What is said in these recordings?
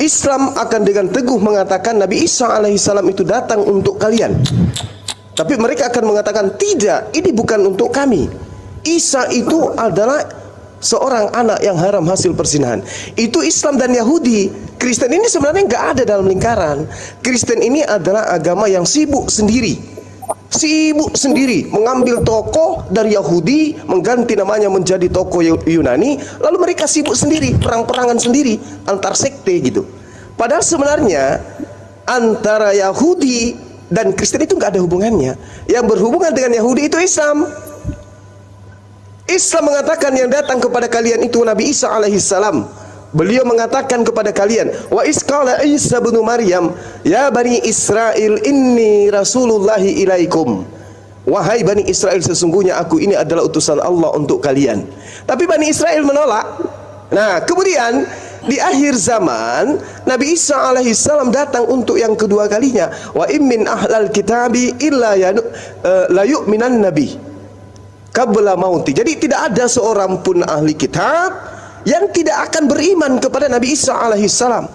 Islam akan dengan teguh mengatakan Nabi Isa alaihissalam itu datang untuk kalian. Tapi mereka akan mengatakan, tidak, ini bukan untuk kami. Isa itu adalah seorang anak yang haram hasil persinahan. Itu Islam dan Yahudi. Kristen ini sebenarnya nggak ada dalam lingkaran. Kristen ini adalah agama yang sibuk sendiri. Sibuk sendiri, mengambil tokoh dari Yahudi, mengganti namanya menjadi tokoh Yunani, lalu mereka sibuk sendiri, perang-perangan sendiri, antar sekte gitu. Padahal sebenarnya antara Yahudi dan Kristen itu nggak ada hubungannya. Yang berhubungan dengan Yahudi itu Islam. Islam mengatakan yang datang kepada kalian itu Nabi Isa alaihissalam. Beliau mengatakan kepada kalian, wa isqala Isa bin Maryam, ya bani Israel, inni rasulullahi ilaikum. Wahai bani Israel, sesungguhnya aku ini adalah utusan Allah untuk kalian. Tapi bani Israel menolak. Nah, kemudian di akhir zaman Nabi Isa alaihissalam datang untuk yang kedua kalinya. Wa immin ahlal kitabi illa la yu'minan nabi qabla mauti. Jadi tidak ada seorang pun ahli kitab yang tidak akan beriman kepada Nabi Isa alaihissalam.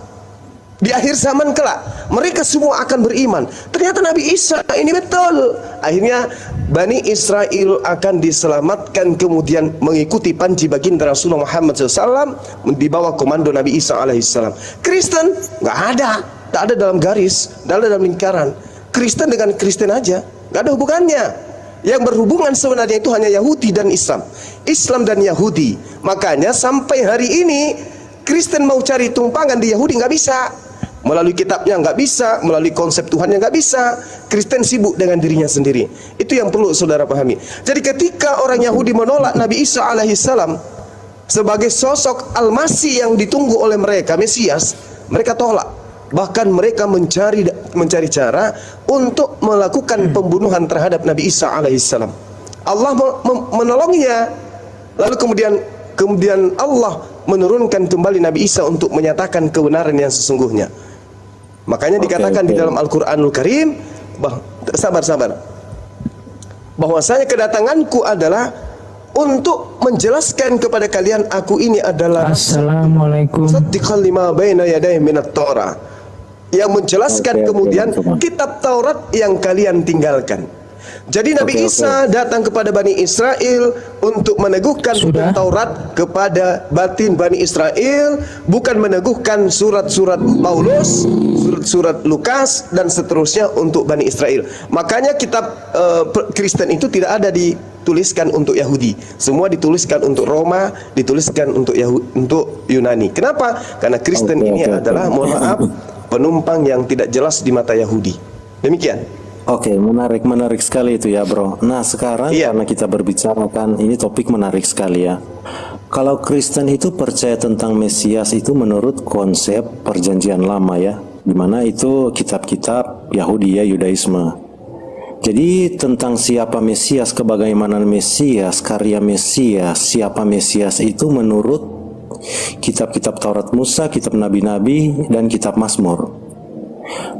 Di akhir zaman kelak mereka semua akan beriman. Ternyata Nabi Isa ini betul. Akhirnya Bani Israel akan diselamatkan, kemudian mengikuti panji baginda Rasulullah Muhammad SAW di bawah komando Nabi Isa alaihissalam. Kristen nggak ada, tak ada dalam garis, tak ada dalam lingkaran. Kristen dengan Kristen aja, nggak ada hubungannya. Yang berhubungan sebenarnya itu hanya Yahudi dan Islam, Islam dan Yahudi. Makanya sampai hari ini Kristen mau cari tumpangan di Yahudi nggak bisa, melalui kitabnya nggak bisa, melalui konsep Tuhannya nggak bisa. Kristen sibuk dengan dirinya sendiri. Itu yang perlu saudara pahami. Jadi ketika orang Yahudi menolak Nabi Isa alaihissalam sebagai sosok Al-Masih yang ditunggu oleh mereka, Mesias, mereka tolak. Bahkan mereka mencari cara untuk melakukan pembunuhan terhadap Nabi Isa alaihissalam. Allah menolongnya. Lalu kemudian Allah menurunkan kembali Nabi Isa untuk menyatakan kebenaran yang sesungguhnya. Makanya dikatakan di dalam Al-Quranul Karim, sabar, bahwasanya kedatanganku adalah untuk menjelaskan kepada kalian, aku ini adalah Assalamualaikum, musaddiqan lima baina yadayhi minat Taurah, yang menjelaskan kemudian kitab Taurat yang kalian tinggalkan. Jadi Nabi Isa datang kepada Bani Israel untuk meneguhkan hukum Taurat kepada batin Bani Israel, bukan meneguhkan surat-surat Paulus, surat-surat Lukas dan seterusnya untuk Bani Israel. Makanya kitab Kristen itu tidak ada dituliskan untuk Yahudi, semua dituliskan untuk Roma, dituliskan untuk Yunani. Kenapa? Karena Kristen ini adalah, mohon maaf, penumpang yang tidak jelas di mata Yahudi. Demikian. Oke, menarik sekali itu ya bro. Nah sekarang karena kita berbicarakan, ini topik menarik sekali ya. Kalau Kristen itu percaya tentang Mesias itu menurut konsep perjanjian lama ya, dimana itu kitab-kitab Yahudi ya, Yudaisme. Jadi tentang siapa Mesias, kebagaimana Mesias, karya Mesias, siapa Mesias itu menurut kitab-kitab Taurat Musa, kitab Nabi-Nabi, dan kitab Mazmur.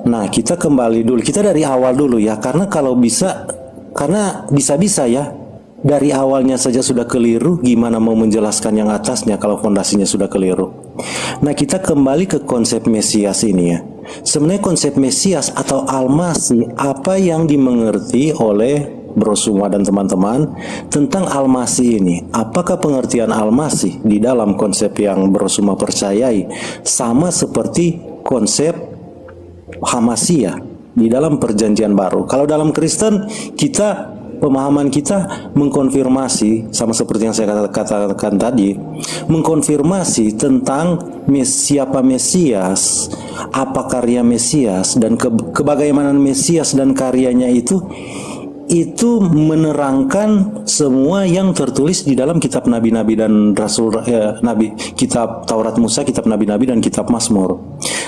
Nah kita kembali dulu, kita dari awal dulu ya, karena kalau bisa, karena bisa-bisa ya dari awalnya saja sudah keliru, gimana mau menjelaskan yang atasnya kalau fondasinya sudah keliru. Nah kita kembali ke konsep Mesias ini ya. Sebenarnya konsep Mesias atau Al-Masih, apa yang dimengerti oleh Bro Suma dan teman-teman tentang Al-Masih ini? Apakah pengertian Al-Masih di dalam konsep yang Bro Suma percayai sama seperti konsep Hamasiyah di dalam perjanjian baru? Kalau dalam Kristen kita, pemahaman kita mengkonfirmasi sama seperti yang saya katakan tadi, mengkonfirmasi tentang siapa Mesias, apa karya Mesias, dan kebagaimana Mesias dan karyanya itu menerangkan semua yang tertulis di dalam kitab Nabi-Nabi dan Rasul Nabi, kitab Taurat Musa, kitab Nabi-Nabi dan kitab Mazmur.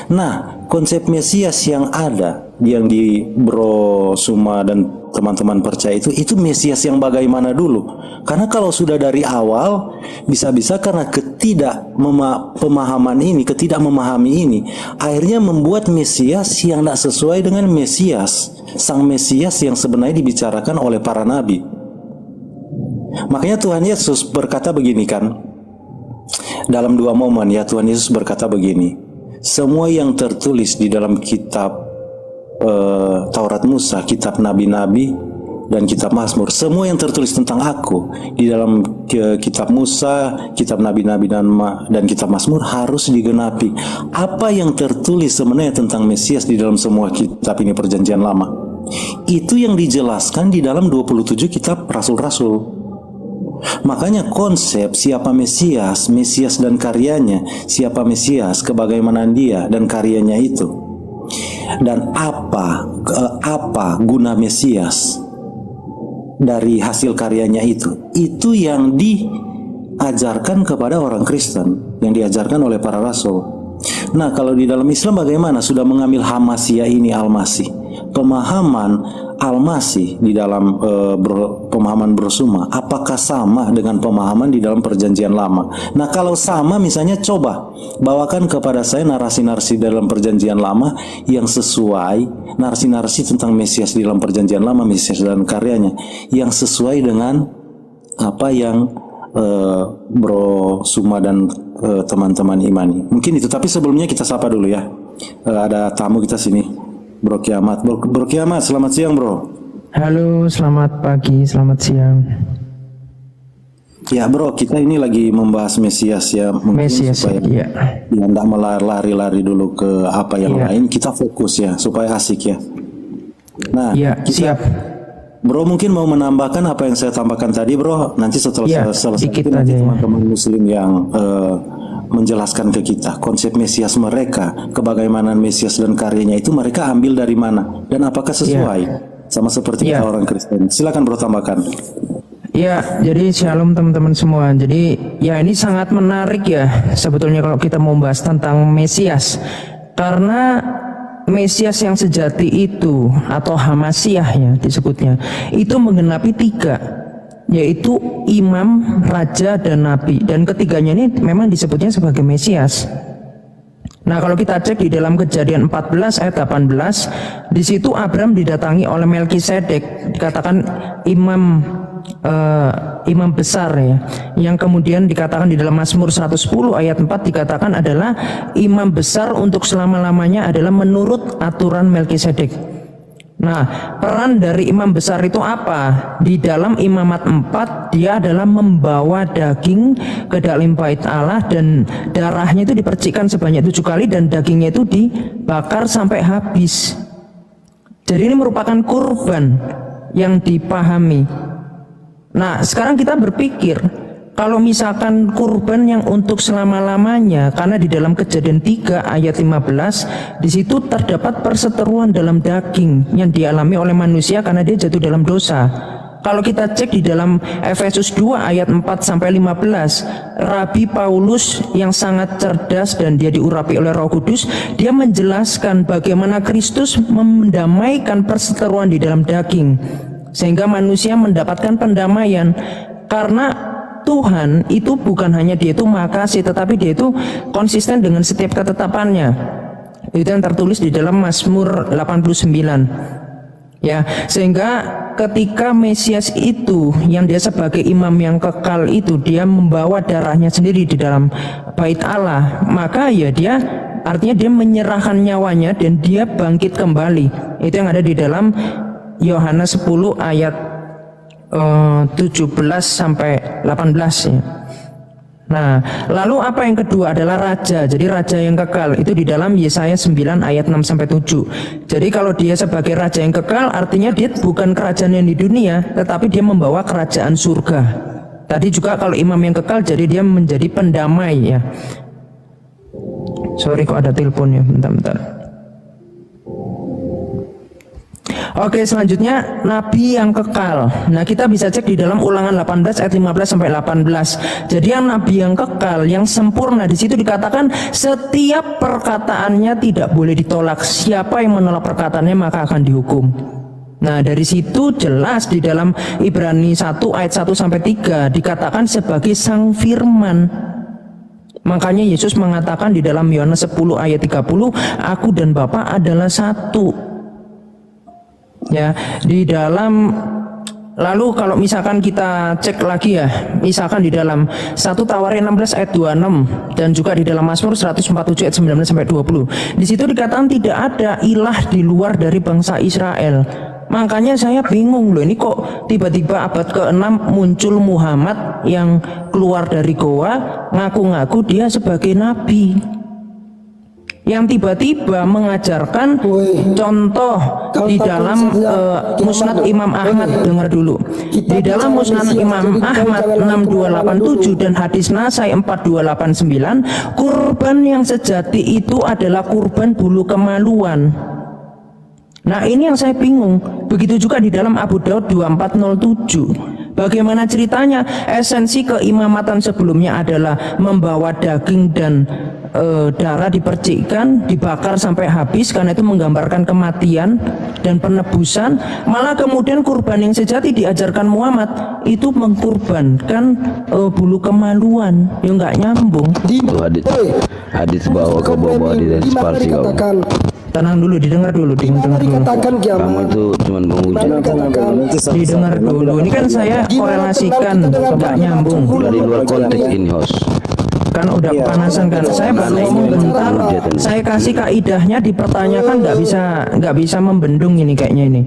Nah, konsep Mesias yang ada, yang di Bro Suma dan teman-teman percaya itu Mesias yang bagaimana dulu? Karena kalau sudah dari awal, bisa-bisa karena pemahaman ini, ketidak memahami ini, akhirnya membuat Mesias yang tidak sesuai dengan Mesias, sang Mesias yang sebenarnya dibicarakan oleh para nabi. Makanya Tuhan Yesus berkata begini kan, dalam dua momen ya, Tuhan Yesus berkata begini, semua yang tertulis di dalam kitab Taurat Musa, kitab Nabi-Nabi, dan kitab Mazmur, semua yang tertulis tentang aku di dalam kitab Musa, kitab Nabi-Nabi dan kitab Mazmur harus digenapi. Apa yang tertulis sebenarnya tentang Mesias di dalam semua kitab ini perjanjian lama, itu yang dijelaskan di dalam 27 kitab Rasul-Rasul. Makanya konsep siapa Mesias, Mesias dan karyanya, siapa Mesias, kebagaimanaan dia dan karyanya itu, dan apa guna Mesias dari hasil karyanya itu yang diajarkan kepada orang Kristen, yang diajarkan oleh para rasul. Nah, kalau di dalam Islam bagaimana? Sudah mengambil Hamasiyah ini, Al-Masih, pemahaman Al-Masih di dalam pemahaman Brosuma, apakah sama dengan pemahaman di dalam perjanjian lama? Nah, kalau sama, misalnya coba bawakan kepada saya narasi-narasi dalam perjanjian lama yang sesuai, narasi-narasi tentang Mesias di dalam perjanjian lama, Mesias dan karyanya, yang sesuai dengan apa yang Bro Suma dan teman-teman imani. Mungkin itu, tapi sebelumnya kita sapa dulu ya. Ada tamu kita sini, Bro Kiamat. Bro Kiamat, selamat siang Bro. Halo, selamat pagi, selamat siang. Ya Bro, kita ini lagi membahas Mesias ya. Mungkin Mesias, supaya ya. tidak melari-lari dulu ke apa yang lain, kita fokus ya, supaya asik ya. Nah, ya, siap. Bro mungkin mau menambahkan apa yang saya tambahkan tadi Bro. Nanti setelah ya, selesai itu nanti teman-teman muslim yang menjelaskan ke kita konsep Mesias mereka, kebagaimanaan Mesias dan karyanya itu mereka ambil dari mana dan apakah sesuai sama seperti kita orang Kristen. Silakan Bro tambahkan. Ya, jadi shalom teman-teman semua. Jadi ya ini sangat menarik ya sebetulnya kalau kita mau bahas tentang Mesias, karena Mesias yang sejati itu atau Hamasiyah ya disebutnya, itu menggenapi 3, yaitu imam, raja, dan nabi. Dan ketiganya ini memang disebutnya sebagai Mesias. Nah, kalau kita cek di dalam Kejadian 14 ayat 18, di situ Abram didatangi oleh Melkisedek, dikatakan imam besar ya, yang kemudian dikatakan di dalam Mazmur 110 ayat 4 dikatakan adalah imam besar untuk selama-lamanya adalah menurut aturan Melkisedek. Nah, peran dari imam besar itu apa? Di dalam Imamat 4 dia adalah membawa daging ke dalam bait Allah, dan darahnya itu dipercikkan sebanyak 7 kali dan dagingnya itu dibakar sampai habis. Jadi ini merupakan kurban yang dipahami. Nah, sekarang kita berpikir kalau misalkan kurban yang untuk selama-lamanya, karena di dalam Kejadian 3 ayat 15 di situ terdapat perseteruan dalam daging yang dialami oleh manusia karena dia jatuh dalam dosa. Kalau kita cek di dalam Efesus 2 ayat 4 sampai 15, Rabi Paulus yang sangat cerdas dan dia diurapi oleh Roh Kudus, dia menjelaskan bagaimana Kristus mendamaikan perseteruan di dalam daging sehingga manusia mendapatkan pendamaian. Karena Tuhan itu bukan hanya dia itu Maha Kasih, tetapi dia itu konsisten dengan setiap ketetapannya. Itu yang tertulis di dalam Mazmur 89. Ya, sehingga ketika Mesias itu yang dia sebagai imam yang kekal itu dia membawa darahnya sendiri di dalam bait Allah, maka ya dia artinya dia menyerahkan nyawanya dan dia bangkit kembali. Itu yang ada di dalam Yohanes 10 ayat 17 sampai 18 ya. Nah, lalu apa yang kedua adalah raja. Jadi raja yang kekal itu di dalam Yesaya 9 ayat 6 sampai 7. Jadi kalau dia sebagai raja yang kekal artinya dia bukan kerajaan yang di dunia, tetapi dia membawa kerajaan surga. Tadi juga kalau imam yang kekal jadi dia menjadi pendamai ya. Sorry kok ada telepon ya, bentar. Oke, selanjutnya nabi yang kekal. Nah, kita bisa cek di dalam Ulangan 18 ayat 15 sampai 18. Jadi yang nabi yang kekal, yang sempurna, di situ dikatakan setiap perkataannya tidak boleh ditolak. Siapa yang menolak perkataannya maka akan dihukum. Nah, dari situ jelas di dalam Ibrani 1 ayat 1 sampai 3 dikatakan sebagai sang firman. Makanya Yesus mengatakan di dalam Yohanes 10 ayat 30, aku dan Bapa adalah satu. Ya, di dalam Lalu kalau misalkan kita cek lagi ya, misalkan di dalam 1 Tawarin 16 ayat 26 dan juga di dalam Mazmur 147 ayat 19 sampai 20. Di situ dikatakan tidak ada ilah di luar dari bangsa Israel. Makanya saya bingung loh, ini kok tiba-tiba abad ke-6 muncul Muhammad yang keluar dari goa ngaku-ngaku dia sebagai nabi, yang tiba-tiba mengajarkan contoh di dalam Musnad Imam Ahmad. Dengar dulu, di dalam Musnad Imam Ahmad 6287 dan hadis Nasai 4289, kurban yang sejati itu adalah kurban bulu kemaluan. Nah ini yang saya bingung. Begitu juga di dalam Abu Daud 2407. Bagaimana ceritanya? Esensi keimamatan sebelumnya adalah membawa daging dan darah dipercikkan, dibakar sampai habis, karena itu menggambarkan kematian dan penebusan. Malah kemudian kurban yang sejati diajarkan Muhammad itu mengkurbankan bulu kemaluan. Ya nggak nyambung. Hadis bahwa kau bawa di spasi kau. Tenang dulu, didengar dulu, didengar dulu. Kamu itu cuma pengujian. Didengar dulu. Ini kan saya korelasikan, nggak nyambung. Dari luar konteks ini, host. Kan udah kepanasan kan. Saya ngomong bentar, saya kasih kaidahnya, dipertanyakan nggak bisa membendung ini kayaknya ini.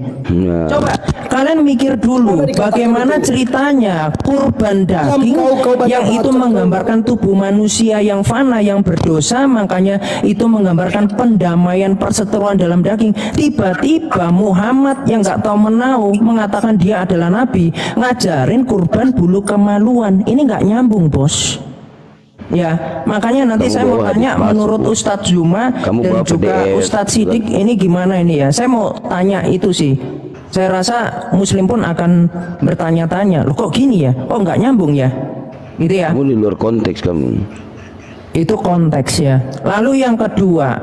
Coba kalian mikir dulu, bagaimana ceritanya kurban daging yang itu menggambarkan tubuh manusia yang fana, yang berdosa, makanya itu menggambarkan pendamaian, perseteruan dalam daging. Tiba-tiba Muhammad yang nggak tahu menau mengatakan dia adalah nabi, ngajarin kurban bulu kemaluan. Ini nggak nyambung, bos. Ya, makanya nanti saya mau tanya menurut Ustadz Zuma dan juga Ustadz Sidik ini gimana ini ya. Saya mau tanya itu sih. Saya rasa Muslim pun akan bertanya-tanya, loh kok gini ya? Kok nggak nyambung ya? Gitu ya. Kamu di luar konteks kamu. Itu konteks ya. Lalu yang kedua,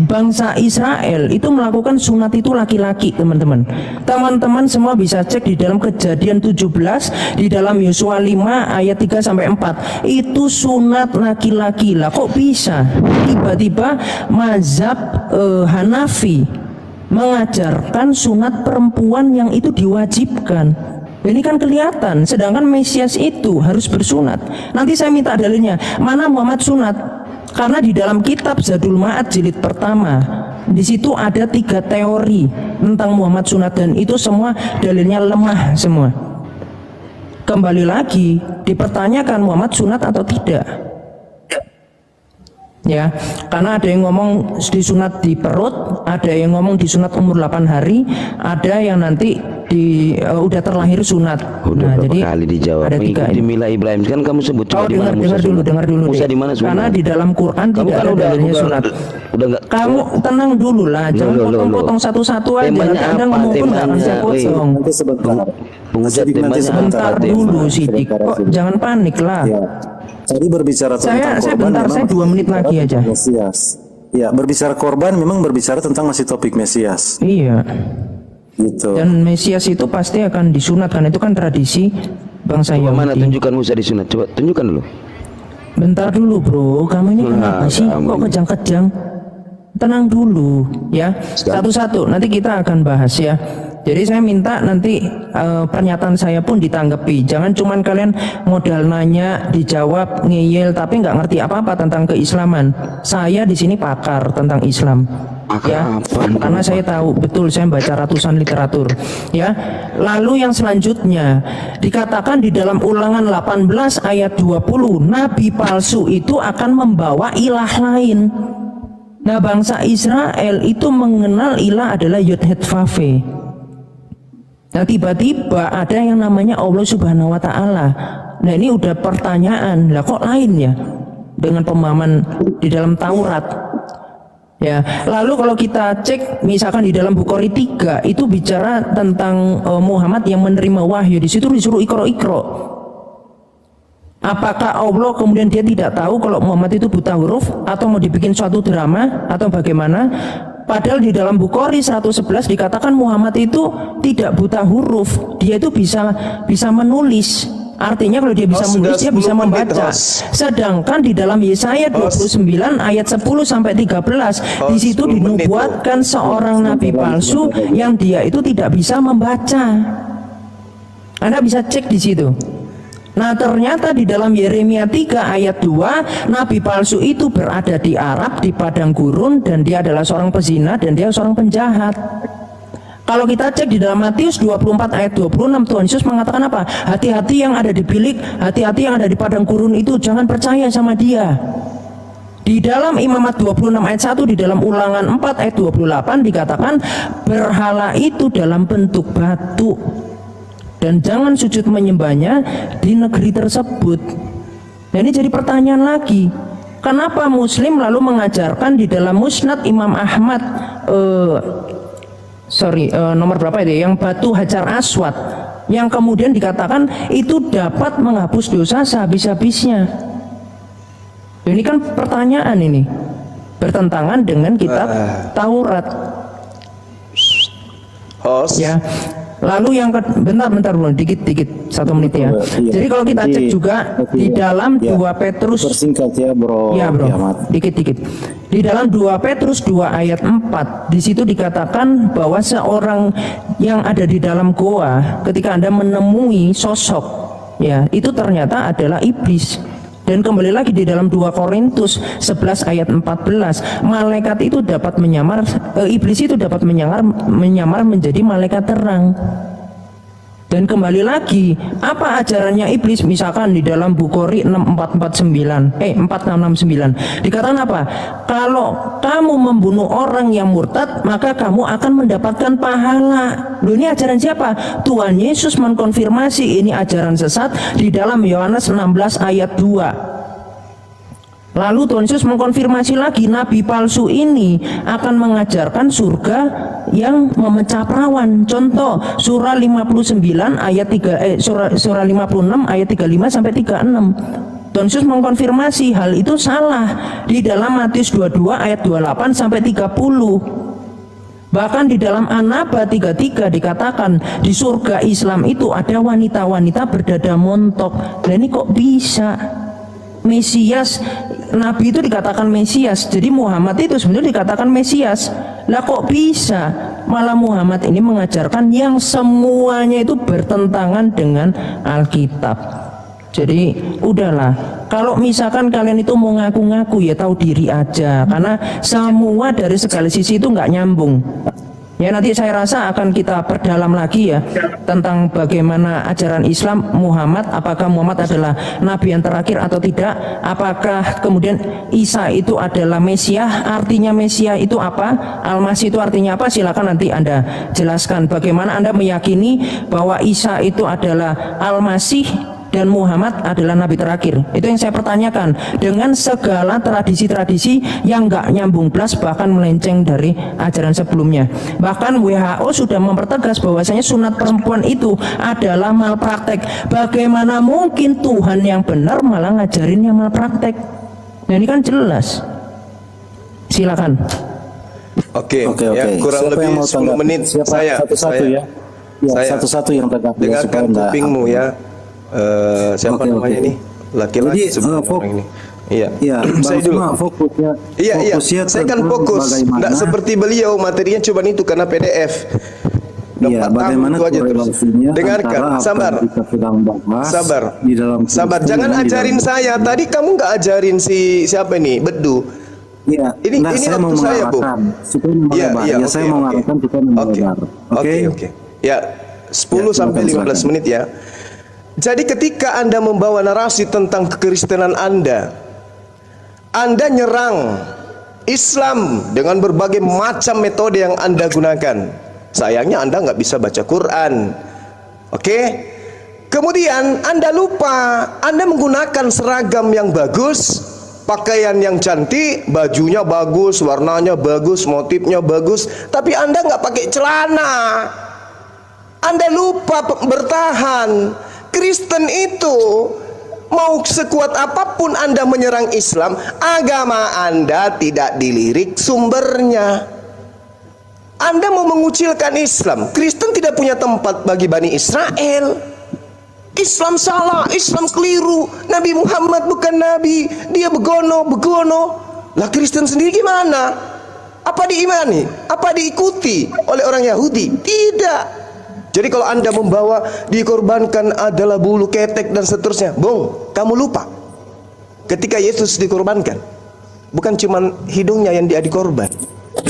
bangsa Israel itu melakukan sunat itu laki-laki, teman-teman. Teman-teman semua bisa cek di dalam Kejadian 17, di dalam Yosua 5 ayat 3 sampai 4. Itu sunat laki-laki. Lah kok bisa tiba-tiba mazhab Hanafi mengajarkan sunat perempuan yang itu diwajibkan? Ini kan kelihatan, sedangkan Mesias itu harus bersunat. Nanti saya minta dalilnya, mana Muhammad sunat? Karena di dalam kitab Zadul Ma'ad jilid pertama, di situ ada 3 teori tentang Muhammad sunat, dan itu semua dalilnya lemah semua. Kembali lagi dipertanyakan Muhammad sunat atau tidak. Ya, karena ada yang ngomong disunat di perut, ada yang ngomong disunat umur 8 hari, ada yang nanti udah terlahir sunat. Udah nah, berapa jadi kali dijawab ada 3 mengikuti milah Ibrahim kan kamu sebut coba di mana dengar dulu Musa deh. di mana sunat? Karena di dalam Quran kamu tidak kan ada dalilnya sunat. Udah enggak, kamu tenang dulu lah, jangan potong-potong satu-satu aja. Nanti Anda ngomong pun nggak akan saya potong. Nanti sebentar. Sebentar dulu Sidik, kok jangan panik lah. Ya. Tadi berbicara tentang korban, saya 2 menit lagi aja. Mesias. Ya, berbicara korban memang berbicara tentang masih topik Mesias. Iya. Gitu. Dan Mesias itu pasti akan disunat, kan itu kan tradisi bangsa Yahudi. mana tunjukkan Musa disunat? Coba tunjukkan dulu. Bentar dulu bro, kamu ini kenapa sih kok kejang-kejang? Tenang dulu ya, satu-satu nanti kita akan bahas ya. Jadi saya minta nanti pernyataan saya pun ditanggapi. Jangan cuman kalian modal nanya, dijawab, ngeyel, tapi nggak ngerti apa-apa tentang keislaman. Saya di sini pakar tentang Islam. Ya, karena saya tahu betul, saya baca ratusan literatur. Ya, lalu yang selanjutnya dikatakan di dalam Ulangan 18 ayat 20, nabi palsu itu akan membawa ilah lain. Nah, bangsa Israel itu mengenal ilah adalah Yod-Het-Vav. Nah, tiba-tiba ada yang namanya Allah Subhanahu wa Ta'ala. Nah, ini udah pertanyaan, lah kok lain ya dengan pemahaman di dalam Taurat? Ya, lalu kalau kita cek misalkan di dalam Bukhari 3 itu bicara tentang Muhammad yang menerima wahyu, di situ disuruh ikro. Apakah Allah kemudian dia tidak tahu kalau Muhammad itu buta huruf, atau mau dibikin suatu drama atau bagaimana? Padahal di dalam Bukhari 111 dikatakan Muhammad itu tidak buta huruf, dia itu bisa menulis. Artinya kalau dia bisa menulis, dia bisa membaca. Sedangkan di dalam Yesaya 29 ayat 10 sampai 13 di situ dinubuatkan seorang nabi palsu yang dia itu tidak bisa membaca. Anda bisa cek di situ. Nah, ternyata di dalam Yeremia 3 ayat 2, nabi palsu itu berada di Arab, di padang gurun, dan dia adalah seorang pezina dan dia seorang penjahat. Kalau kita cek di dalam Matius 24 ayat 26, Tuhan Yesus mengatakan apa? Hati-hati yang ada di bilik, hati-hati yang ada di padang gurun itu, jangan percaya sama dia. Di dalam Imamat 26 ayat 1, di dalam Ulangan 4 ayat 28 dikatakan berhala itu dalam bentuk batu dan jangan sujud menyembahnya di negeri tersebut. Dan ini jadi pertanyaan lagi, kenapa Muslim lalu mengajarkan di dalam Musnad Imam Ahmad nomor berapa itu yang batu Hajar Aswad, yang kemudian dikatakan itu dapat menghapus dosa sehabis-habisnya. Ini kan pertanyaan, ini bertentangan dengan kitab Taurat. Host. Ya. Lalu yang bentar dulu, dikit 1 menit ya. Iya. Jadi kalau kita cek juga di dalam 2 Petrus, persingkat ya bro. Ya bro, dikit. Di dalam 2 Petrus 2 ayat 4, di situ dikatakan bahwa seorang yang ada di dalam goa, ketika Anda menemui sosok, ya itu ternyata adalah iblis. Dan kembali lagi di dalam 2 Korintus 11 ayat 14, malaikat itu dapat menyamar, iblis itu dapat menyamar menjadi malaikat terang. Dan kembali lagi, apa ajarannya iblis? Misalkan di dalam Bukhari 4669 dikatakan apa? Kalau kamu membunuh orang yang murtad, maka kamu akan mendapatkan pahala. Loh, ini ajaran siapa? Tuhan Yesus mengkonfirmasi ini ajaran sesat di dalam Yohanes 16 ayat 2. Lalu Tuhan Yesus mengkonfirmasi lagi, nabi palsu ini akan mengajarkan surga yang memecah perawan. Contoh surah 59 ayat 3 surah 56 ayat 35 sampai 36. Tuhan Yesus mengkonfirmasi hal itu salah di dalam Matius 22 ayat 28 sampai 30. Bahkan di dalam An-Naba 33 dikatakan di surga Islam itu ada wanita-wanita berdada montok. Dan ini kok bisa? Mesias, Nabi itu dikatakan Mesias, jadi Muhammad itu sebenarnya dikatakan Mesias. Lah kok bisa malah Muhammad ini mengajarkan yang semuanya itu bertentangan dengan Alkitab. Jadi udahlah, kalau misalkan kalian itu mau ngaku-ngaku ya tahu diri aja, karena semua dari segala sisi itu nggak nyambung. Ya nanti saya rasa akan kita perdalam lagi ya tentang bagaimana ajaran Islam Muhammad, apakah Muhammad adalah nabi yang terakhir atau tidak, apakah kemudian Isa itu adalah Mesias, artinya Mesias itu apa, Al-Masih itu artinya apa, silakan nanti Anda jelaskan bagaimana Anda meyakini bahwa Isa itu adalah Al-Masih dan Muhammad adalah nabi terakhir. Itu yang saya pertanyakan dengan segala tradisi-tradisi yang nggak nyambung plus bahkan melenceng dari ajaran sebelumnya. Bahkan WHO sudah mempertegas bahwasanya sunat perempuan itu adalah malpraktek. Bagaimana mungkin Tuhan yang benar malah ngajarin yang malpraktek? Nah ini kan jelas. Silakan. Oke. Kurang siapa lebih 10 menit. Saya satu-satu ya. Ya, satu-satu yang tegak. Dengarkan kupingmu ya. Siapa namanya ini? Laki-laki sebenarnya orang ini. Iya. Saya dulu. Fokusnya. Iya. Saya kan fokus. Tidak seperti beliau materinya cuma itu karena PDF. Iya, bagaimana korelasinya? Dengarkan, sabar. Di dalam sabar. Jangan ajarin saya. Tadi kamu nggak ajarin siapa ini? Bedu. Iya. Ini saya mau saya, Bu. Iya, saya mau mengarahkan supaya melebar. Oke. Ya, 10 sampai 15 menit ya. Jadi ketika Anda membawa narasi tentang kekristenan Anda nyerang Islam dengan berbagai macam metode yang Anda gunakan. Sayangnya Anda nggak bisa baca Quran. Oke? Kemudian Anda lupa, Anda menggunakan seragam yang bagus, pakaian yang cantik, bajunya bagus, warnanya bagus, motifnya bagus, tapi Anda nggak pakai celana. Anda lupa bertahan. Kristen itu mau sekuat apapun Anda menyerang Islam, agama Anda tidak dilirik sumbernya. Anda mau mengucilkan Islam. Kristen tidak punya tempat bagi Bani Israel. Islam salah, Islam keliru, Nabi Muhammad bukan Nabi, dia begono. Lah Kristen sendiri gimana? Apa diimani? Apa diikuti oleh orang Yahudi? Tidak. Jadi kalau Anda membawa dikorbankan adalah bulu ketek dan seterusnya, Bung, kamu lupa. Ketika Yesus dikorbankan, bukan cuma hidungnya yang jadi korban,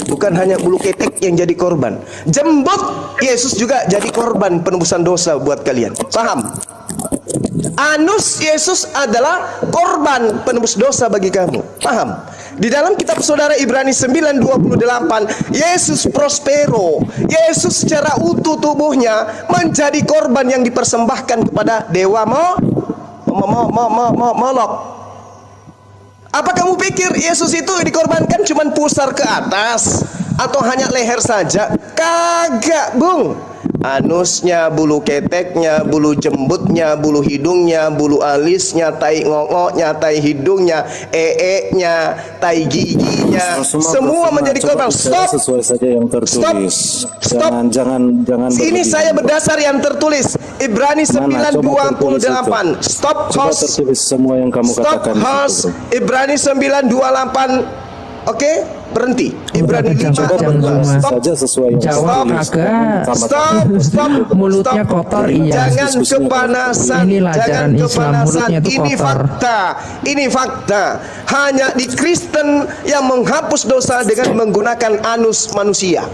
bukan hanya bulu ketek yang jadi korban, jembut Yesus juga jadi korban penebusan dosa buat kalian. Paham? Anus Yesus adalah korban penebus dosa bagi kamu. Paham? Di dalam kitab saudara Ibrani 9:28, Yesus prospero, Yesus secara utuh tubuhnya menjadi korban yang dipersembahkan kepada dewa Molok. Apa kamu pikir Yesus itu dikorbankan cuma pusar ke atas atau hanya leher saja? Kagak, Bung. Anusnya, bulu keteknya, bulu jembutnya, bulu hidungnya, bulu alisnya, tai ngokoknya, tai hidungnya, nya, tai giginya, semua menjadi korban. Stop. Sesuai saja yang tertulis. Stop. Jangan Ini saya berdasar yang tertulis. Ibrani 9:28. Stop Coba host. tertulis semua yang kamu Stop katakan. host. Ibrani 9:28. Oke, berhenti. Ibrani 5. Stop. Saja sesuai yang Jawab tertulis. kagak. Stop. Mulutnya Stop. kotor, iya. Jangan kepanasan. Inilah Jangan ajaran Islam, kepanasan. mulutnya itu Ini kotor. fakta. Ini fakta. Hanya di Kristen yang menghapus dosa dengan menggunakan anus manusia.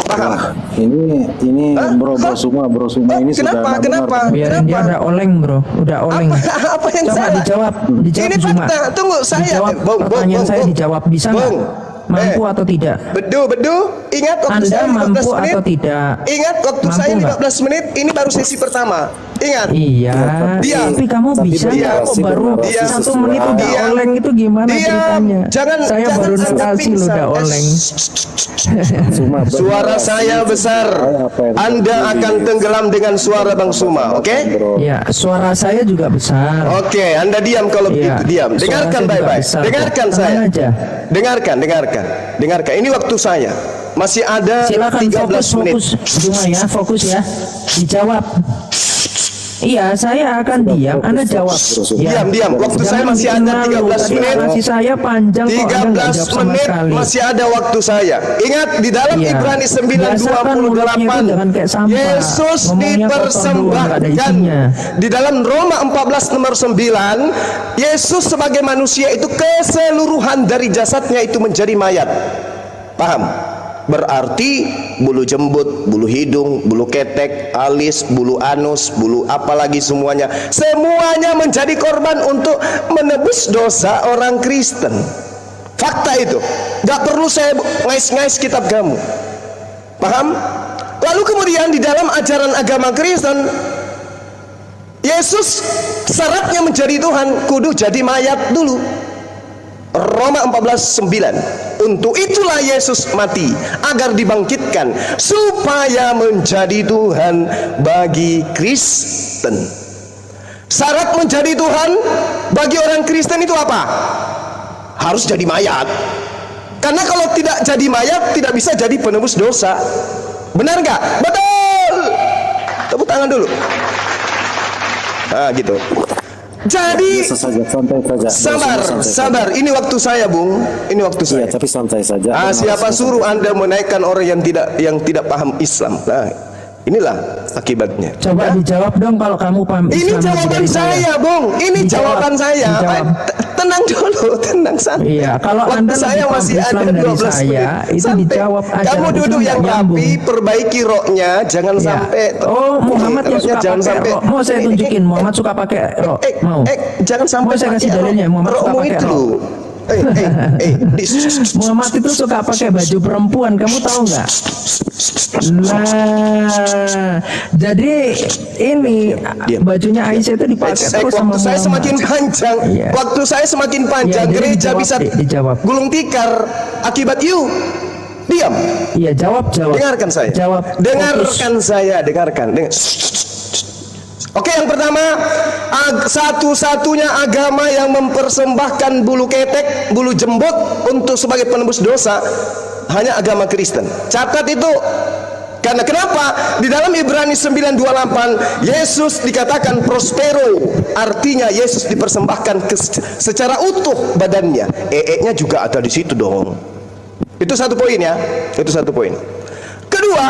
Paham? Nah, ini bro semua ini Kenapa? sudah Kenapa? Biarin dia udah oleng, bro. Udah oleng. Apa yang Coba salah? dijawab Ini Zuma. fakta. Tunggu, saya. Dijawab, Bung, pertanyaan saya dijawab. Bisa nggak? Bung. Mampu atau tidak? Bedu. Ingat waktu Anda saya 15 mampu menit. atau tidak? Ingat waktu Mampu saya nggak? 15 menit. Ini baru sesi pertama. Ingat. Iya, Diam. tapi kamu bisa diam. nggak kok baru Diam. 1 menit udah Diam. oleng itu gimana Diam. ceritanya? Jangan Saya baru Anda notasi lu pingsan. udah oleng. Suara saya besar. Anda akan tenggelam dengan suara Bang Suma, oke? Ya, suara saya juga besar. Oke, Anda diam kalau Iya. begitu, diam. Suara Dengarkan saya juga baik-baik. besar, Dengarkan kok. saya. Tenang aja. Dengarkan. Ini waktu saya. Masih ada Silakan 13 menit. fokus Cuma ya, fokus ya. Dijawab. Iya, saya akan diam. Anda jawab. Ya. Diam. Waktu saya masih ada 13 menit. Masih saya panjang kok. Anda nggak 13 jawab sama menit sekali. masih ada waktu saya. Ingat di dalam Iya. Ibrani Biasakan mulutnya itu jangan kayak 9:28 sampah. Yesus Ngomongnya kotor doang, nggak ada dipersembahkan. isinya. Di dalam Roma 14 nomor 9, Yesus sebagai manusia itu keseluruhan dari jasadnya itu menjadi mayat. Paham? Berarti bulu jembut, bulu hidung, bulu ketek, alis, bulu anus, bulu apalagi semuanya menjadi korban untuk menebus dosa orang Kristen. Fakta itu. Gak perlu saya ngais-ngais kitab kamu. Paham? Lalu kemudian di dalam ajaran agama Kristen, Yesus syaratnya menjadi Tuhan kudu jadi mayat dulu. Roma 14:9. Untuk itulah Yesus mati agar dibangkitkan supaya menjadi Tuhan bagi Kristen. Syarat menjadi Tuhan bagi orang Kristen itu apa? Harus jadi mayat. Karena kalau tidak jadi mayat tidak bisa jadi penebus dosa. Benar nggak? Betul. Tepuk tangan dulu. Nah gitu. Jadi santai saja. sabar. Ini waktu saya, Bung. Ini waktu saya. Iya, tapi santai saja. Siapa suruh Anda menaikkan orang yang tidak paham Islam? Nah, inilah akibatnya. Coba dijawab dong kalau kamu paham Ini Islam jawaban dari saya, Bung. Ini Dijawab, jawaban saya. dijawab. Tenang dulu, tenang santai. Iya, kalau waktu Anda saya lebih masih paham ada Islam dari 12 saya, menit. itu Santai. dijawab aja. Kamu Islam duduk yang nggak nyambung. rapi, perbaiki roknya, jangan Ya. sampai. Oh, Muhammad yang suka jangan pakai sampai. rok. Mau saya tunjukin, Muhammad suka pakai rok. Mau? Jangan sampai. Mau saya kasih pakai dalilnya, Muhammad suka rokmu pakai itu. rok. Muhammad itu suka pakai baju perempuan, kamu tahu nggak? Nah, jadi ini Diam. bajunya Aisyah itu dipakai terus sama Waktu saya Muhammad. semakin panjang, Iya. waktu saya semakin panjang, Iya, jadi gereja dijawab, bisa dijawab. gulung tikar akibat you. Diam. Iya, jawab. Dengarkan saya. Jawab. Dengarkan saya. Dengarkan. Oke, yang pertama, satu-satunya agama yang mempersembahkan bulu ketek, bulu jembut untuk sebagai penebus dosa hanya agama Kristen. Catat itu. Karena kenapa? Di dalam Ibrani 9:28 Yesus dikatakan prospero, artinya Yesus dipersembahkan secara utuh badannya. Nya juga ada di situ dong. Itu satu poin ya. Itu satu poin. Kedua,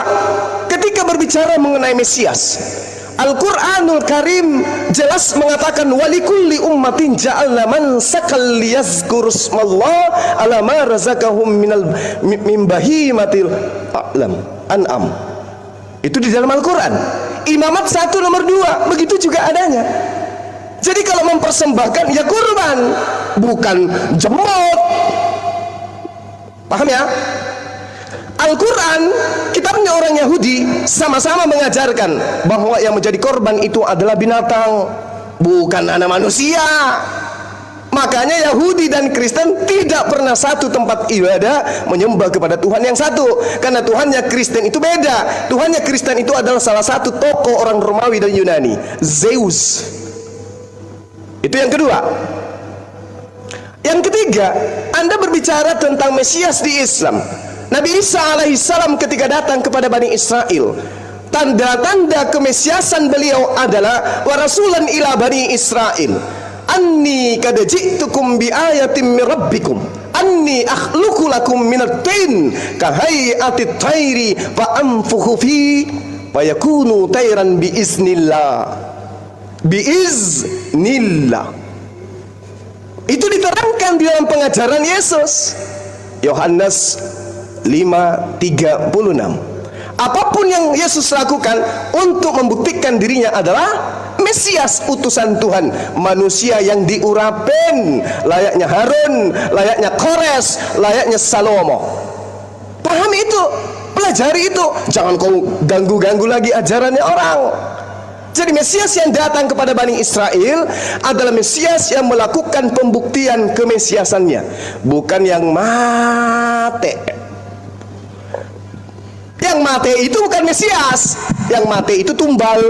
ketika berbicara mengenai Mesias, Al-Quranul Karim jelas mengatakan walikulli ummatin ja'alna mansakal liyazkurusmallah ala ma razaqahum min bahimatil an'am. Itu di dalam Al-Quran. Imamat 1 nomor 2 begitu juga adanya. Jadi kalau mempersembahkan ya kurban, bukan jemot. Paham ya? Al-Quran, kitabnya orang Yahudi, sama-sama mengajarkan bahwa yang menjadi korban itu adalah binatang, bukan anak manusia. Makanya Yahudi dan Kristen tidak pernah satu tempat ibadah menyembah kepada Tuhan yang satu, karena Tuhannya Kristen itu beda. Tuhannya Kristen itu adalah salah satu tokoh orang Romawi dan Yunani, Zeus. Itu yang kedua. Yang ketiga, Anda berbicara tentang Mesias di Islam. Nabi Isa alaihissalam ketika datang kepada Bani Israel, tanda-tanda kemesiasan beliau adalah wa rasulan ila Bani Israel, anni qad ji'tukum bi ayatin min rabbikum anni akhluqu lakum minat tin ka hay'atit thairi fa anfukhu fi fa yakunu tayran bi iznillah. Itu diterangkan di dalam pengajaran Yesus, Yohanes 5:36. Apapun yang Yesus lakukan untuk membuktikan dirinya adalah Mesias, utusan Tuhan, manusia yang diurapen, layaknya Harun, layaknya Kores, layaknya Salomo. Paham itu, pelajari itu, jangan kau ganggu-ganggu lagi ajarannya orang. Jadi Mesias yang datang kepada Bani Israel adalah Mesias yang melakukan pembuktian kemesiasannya, bukan yang mate. Yang mate itu bukan Mesias, yang mate itu tumbal.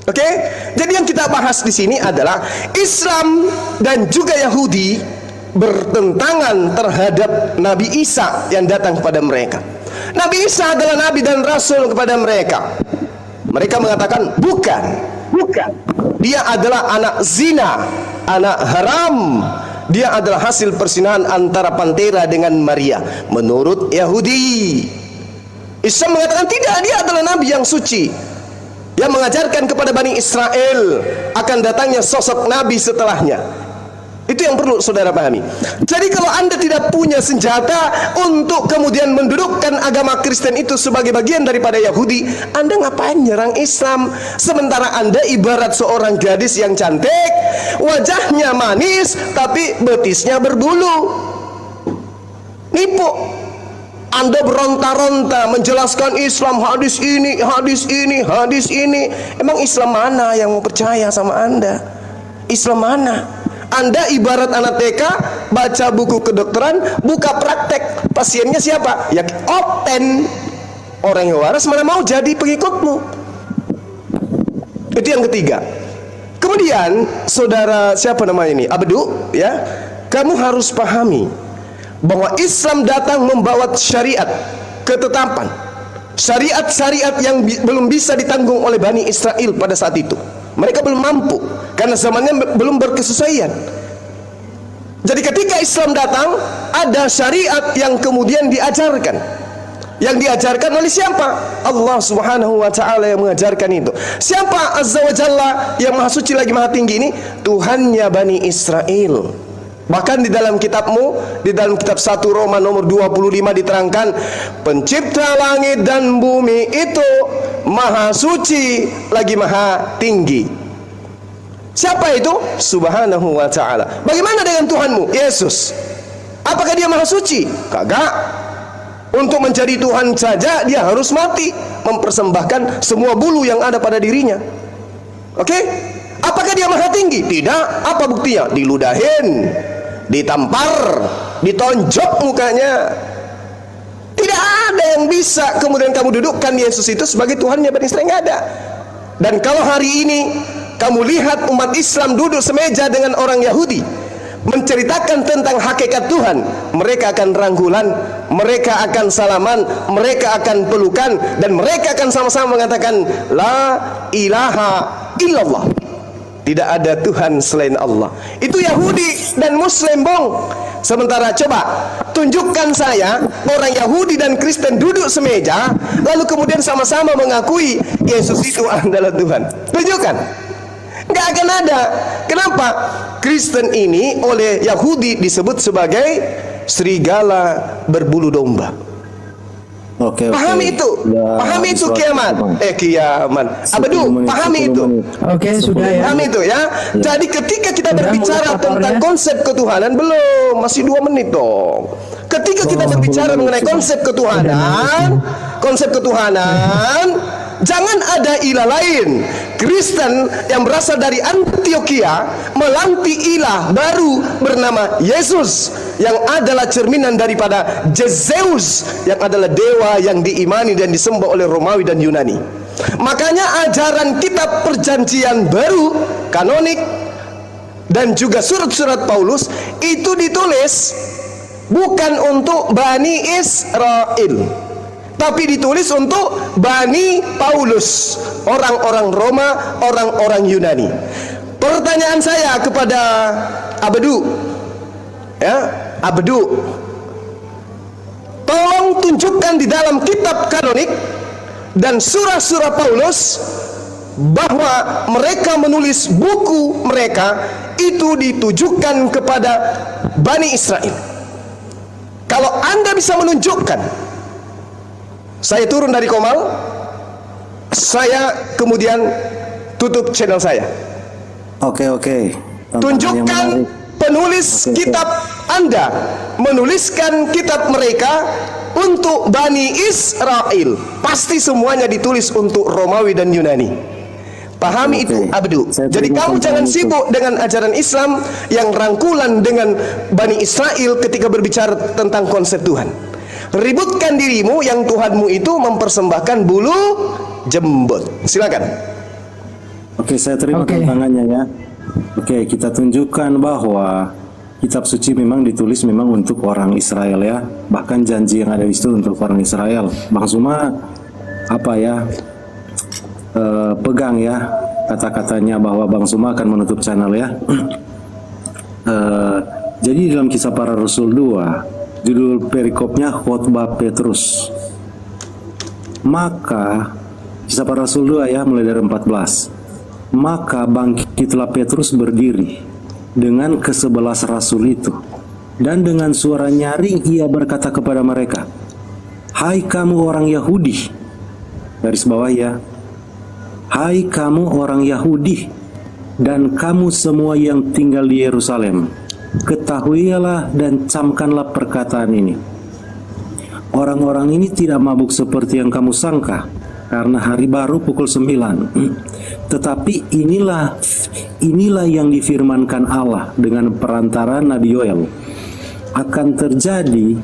Oke? Jadi yang kita bahas di sini adalah Islam dan juga Yahudi bertentangan terhadap Nabi Isa yang datang kepada mereka. Nabi Isa adalah nabi dan rasul kepada mereka. Mereka mengatakan bukan. Dia adalah anak zina, anak haram. Dia adalah hasil persinahan antara pantera dengan Maria menurut Yahudi. Islam mengatakan tidak, dia adalah nabi yang suci yang mengajarkan kepada Bani Israel akan datangnya sosok nabi setelahnya. Itu yang perlu saudara pahami. Jadi kalau Anda tidak punya senjata untuk kemudian mendudukkan agama Kristen itu sebagai bagian daripada Yahudi, Anda ngapain nyerang Islam? Sementara Anda ibarat seorang gadis yang cantik, wajahnya manis tapi betisnya berbulu. Nipu. Anda beronta-ronta menjelaskan Islam, hadis ini, hadis ini, hadis ini. Emang Islam mana yang mau percaya sama Anda? Islam mana? Anda ibarat anak TK, baca buku kedokteran, buka praktek, pasiennya siapa? Ya opten. Orang yang waras mana mau jadi pengikutmu. Itu yang ketiga. Kemudian saudara siapa namanya ini? Abdu, ya. Kamu harus pahami bahwa Islam datang membawa syariat, ketetapan, syariat-syariat yang belum bisa ditanggung oleh Bani Israel pada saat itu. Mereka belum mampu karena zamannya belum berkesesuaian. Jadi ketika Islam datang, ada syariat yang kemudian diajarkan. Yang diajarkan oleh siapa? Allah Subhanahu wa ta'ala yang mengajarkan itu. Siapa Azza wa Jalla yang maha suci lagi maha tinggi ini? Tuhannya Bani Israel. Bahkan di dalam kitabmu, di dalam kitab 1 Roma nomor 25 diterangkan, pencipta langit dan bumi itu maha suci lagi maha tinggi. Siapa itu? Subhanahu wa ta'ala. Bagaimana dengan Tuhanmu? Yesus. Apakah dia maha suci? Kagak. Untuk menjadi Tuhan saja dia harus mati, mempersembahkan semua bulu yang ada pada dirinya. Oke? Apakah dia maha tinggi? Tidak. Apa buktinya? Diludahin, ditampar, ditonjok mukanya. Tidak ada yang bisa kemudian kamu dudukkan Yesus itu sebagai Tuhannya Bani Israel, nggak ada. Dan kalau hari ini kamu lihat umat Islam duduk semeja dengan orang Yahudi menceritakan tentang hakikat Tuhan, mereka akan rangkulan, mereka akan salaman, mereka akan pelukan, dan mereka akan sama-sama mengatakan la ilaha illallah. Tidak ada Tuhan selain Allah. Itu Yahudi dan Muslim, bong. Sementara coba tunjukkan saya orang Yahudi dan Kristen duduk semeja, lalu kemudian sama-sama mengakui Yesus itu adalah Tuhan. Tunjukkan. Nggak akan ada. Kenapa? Kristen ini oleh Yahudi disebut sebagai serigala berbulu domba. Oke, Pahami itu, ya, pahami itu kiamat. Kiamat. Abadu, pahami itu. Oke, sudah ya. Pahami itu ya. Jadi ketika kita Sudah berbicara mulai tentang kotornya? konsep ketuhanan, belum, masih 2 menit dong. Ketika kita berbicara mengenai konsep ketuhanan, jangan ada ilah lain. Kristen yang berasal dari Antioquia melanti ilah baru bernama Yesus, yang adalah cerminan daripada Zeus, yang adalah dewa yang diimani dan disembah oleh Romawi dan Yunani. Makanya ajaran kitab perjanjian baru, kanonik, dan juga surat-surat Paulus itu ditulis bukan untuk Bani Israel, tapi ditulis untuk Bani Paulus, orang-orang Roma, orang-orang Yunani. Pertanyaan saya kepada Abdu, ya, Abdu, tolong tunjukkan di dalam kitab kanonik dan surah-surah Paulus bahwa mereka menulis buku mereka itu ditujukan kepada Bani Israel. Kalau Anda bisa menunjukkan, saya turun dari Komal, saya kemudian tutup channel saya. Oke. Tunjukkan penulis kitab Anda menuliskan kitab mereka untuk Bani Israel. Pasti semuanya ditulis untuk Romawi dan Yunani. Pahami itu, Abdu. Jadi kamu jangan sibuk dengan ajaran Islam yang rangkulan dengan Bani Israel ketika berbicara tentang konsep Tuhan. Ributkan dirimu yang Tuhanmu itu mempersembahkan bulu jembut. Silakan. Oke, saya terima tantangannya ya. Oke, kita tunjukkan bahwa kitab suci memang ditulis memang untuk orang Israel ya. Bahkan janji yang ada di situ untuk orang Israel. Bang Suma pegang ya kata-katanya bahwa Bang Suma akan menutup channel ya. Jadi dalam Kisah Para Rasul 2, judul perikopnya khotbah Petrus. Maka Kisah Para Rasul 2 ya, mulai dari 14. Maka bangkitlah Petrus berdiri dengan ke-11 rasul itu, dan dengan suara nyaring ia berkata kepada mereka, "Hai kamu orang Yahudi," garis bawah ya, "Hai kamu orang Yahudi dan kamu semua yang tinggal di Yerusalem, ketahuilah dan camkanlah perkataan ini. Orang-orang ini tidak mabuk seperti yang kamu sangka, karena hari baru pukul 9. Tetapi inilah yang difirmankan Allah dengan perantara Nabi Yoel. Akan terjadi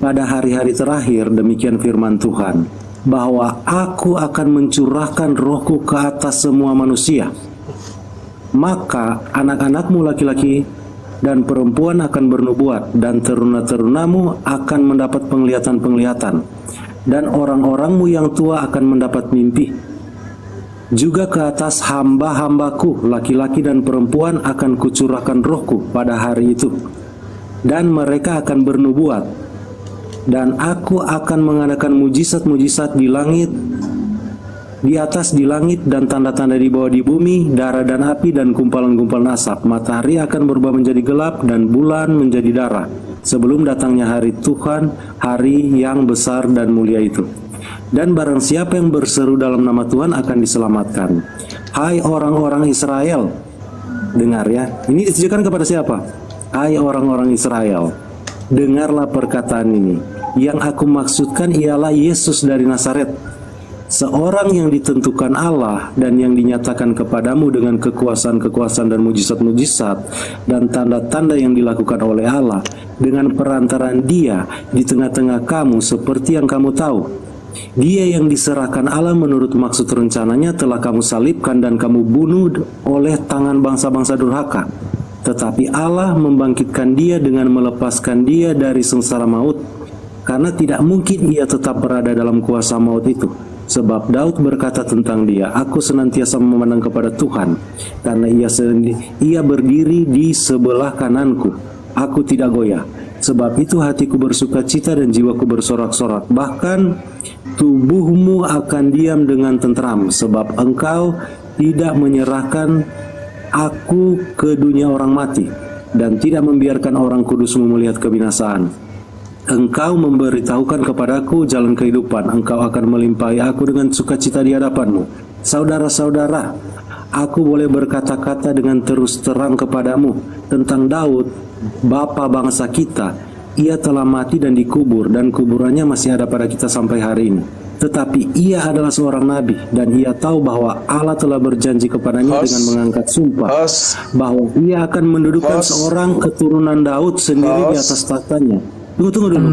pada hari-hari terakhir, demikian firman Tuhan, bahwa aku akan mencurahkan rohku ke atas semua manusia. Maka anak-anakmu laki-laki dan perempuan akan bernubuat, dan teruna-terunamu akan mendapat penglihatan-penglihatan, dan orang-orangmu yang tua akan mendapat mimpi. Juga ke atas hamba-hambaku laki-laki dan perempuan akan kucurahkan rohku pada hari itu, dan mereka akan bernubuat. Dan aku akan mengadakan mujizat-mujizat di langit, di atas di langit, dan tanda-tanda di bawah di bumi, darah dan api dan gumpalan-gumpalan asap. Matahari akan berubah menjadi gelap dan bulan menjadi darah, sebelum datangnya hari Tuhan, hari yang besar dan mulia itu. Dan barang siapa yang berseru dalam nama Tuhan akan diselamatkan. Hai orang-orang Israel," dengar ya, ini ditujukan kepada siapa? Hai orang-orang Israel, dengarlah perkataan ini. Yang aku maksudkan ialah Yesus dari Nazaret, seorang yang ditentukan Allah dan yang dinyatakan kepadamu dengan kekuasaan-kekuasaan dan mujizat-mujizat dan tanda-tanda yang dilakukan oleh Allah dengan perantaraan Dia di tengah-tengah kamu, seperti yang kamu tahu. Dia yang diserahkan Allah menurut maksud rencananya telah kamu salibkan dan kamu bunuh oleh tangan bangsa-bangsa durhaka. Tetapi Allah membangkitkan Dia dengan melepaskan Dia dari sengsara maut, karena tidak mungkin Ia tetap berada dalam kuasa maut itu. Sebab Daud berkata tentang Dia, "Aku senantiasa memandang kepada Tuhan, karena Ia berdiri di sebelah kananku, aku tidak goyah. Sebab itu hatiku bersuka cita dan jiwaku bersorak-sorak. Bahkan tubuhmu akan diam dengan tentram, sebab engkau tidak menyerahkan aku ke dunia orang mati, dan tidak membiarkan orang kudusmu melihat kebinasaan. Engkau memberitahukan kepadaku jalan kehidupan. Engkau akan melimpahi aku dengan sukacita di hadapanmu. Saudara-saudara, aku boleh berkata-kata dengan terus terang kepadamu tentang Daud, bapa bangsa kita. Ia telah mati dan dikubur, dan kuburannya masih ada pada kita sampai hari ini. Tetapi ia adalah seorang nabi, dan ia tahu bahwa Allah telah berjanji kepadanya dengan mengangkat sumpah bahwa ia akan mendudukan seorang keturunan Daud sendiri di atas tahtanya. Tunggu dulu.